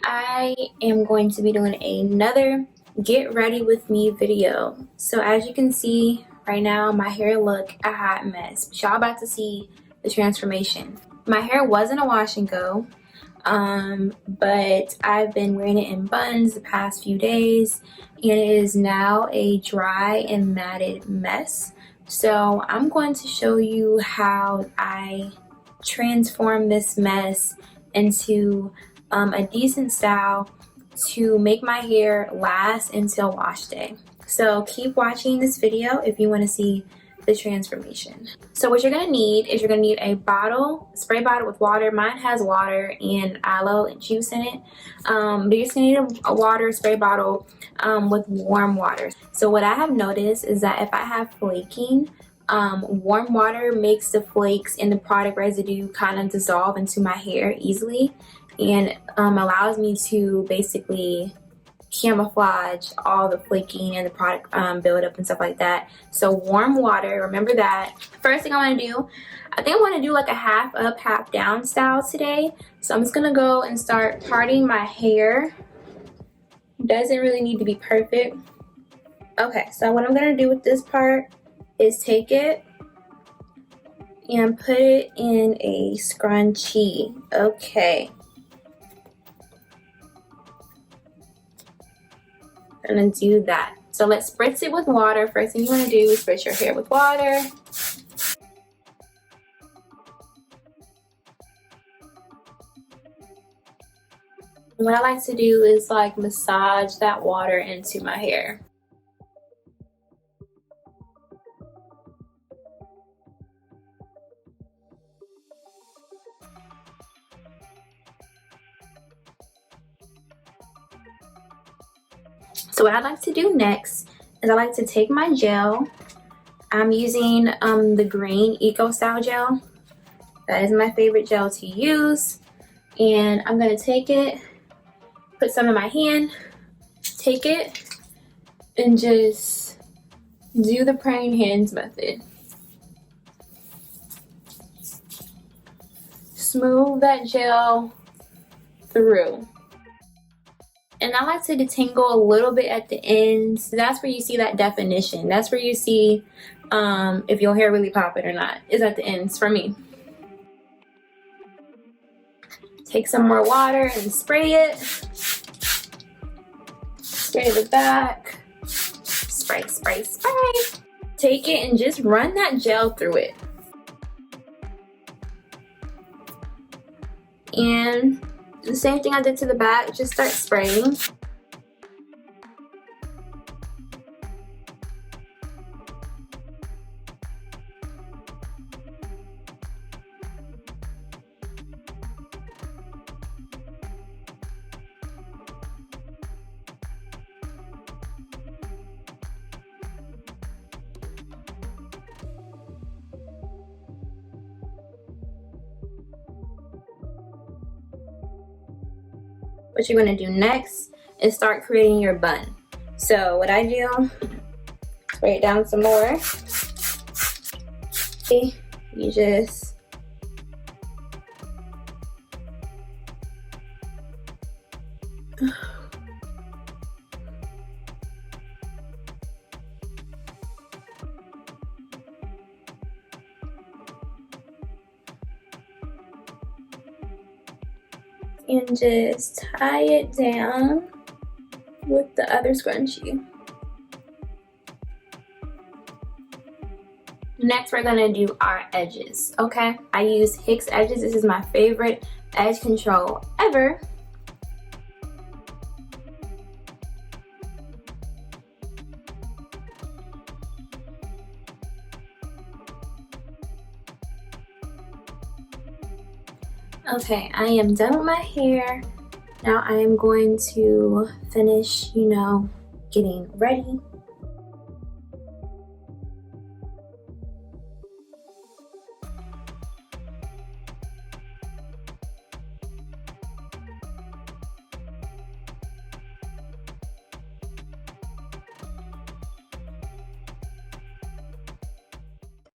I am going to be doing another get ready with me video. So as you can see right now, my hair look a hot mess. Y'all about to see the transformation. My hair wasn't a wash and go, but I've been wearing it in buns the past few days, and it is now a dry and matted mess. So I'm going to show you how I transform this mess into a decent style to make my hair last until wash day. So keep watching this video if you want to see the transformation. So what you're going to need is you're going to need a bottle, spray bottle with water. Mine has water and aloe and juice in it, but you're just going to need a water spray bottle with warm water. So what I have noticed is that if I have flaking, warm water makes the flakes and the product residue kind of dissolve into my hair easily, and allows me to basically camouflage all the flaking and the product buildup and stuff like that. So warm water, remember that. First thing I want to do, I think I want to do like a half up, half down style today. So I'm just going to go and start parting my hair. Doesn't really need to be perfect. Okay, so what I'm going to do with this part is take it and put it in a scrunchie. Okay. I'm gonna do that. So let's spritz it with water. First thing you want to do is spritz your hair with water. What I like to do is like massage that water into my hair. So what I like to do next is I like to take my gel. I'm using the green Eco Style gel. That is my favorite gel to use. And I'm gonna take it, put some in my hand, take it, and just do the praying hands method. Smooth that gel through. And I like to detangle a little bit at the ends. That's where you see that definition. That's where you see if your hair really popping or not, is at the ends for me. Take some more water and spray it. Spray the back. Spray, spray, spray. Take it and just run that gel through it. And the same thing I did to the back, just start spraying. What you're going to do next is start creating your bun. So what I do, spray it down some more. Okay, you just and just tie it down with the other scrunchie. Next, we're gonna do our edges, okay? I use Hicks edges. This is my favorite edge control ever. Okay, I am done with my hair. Now I am going to finish, getting ready.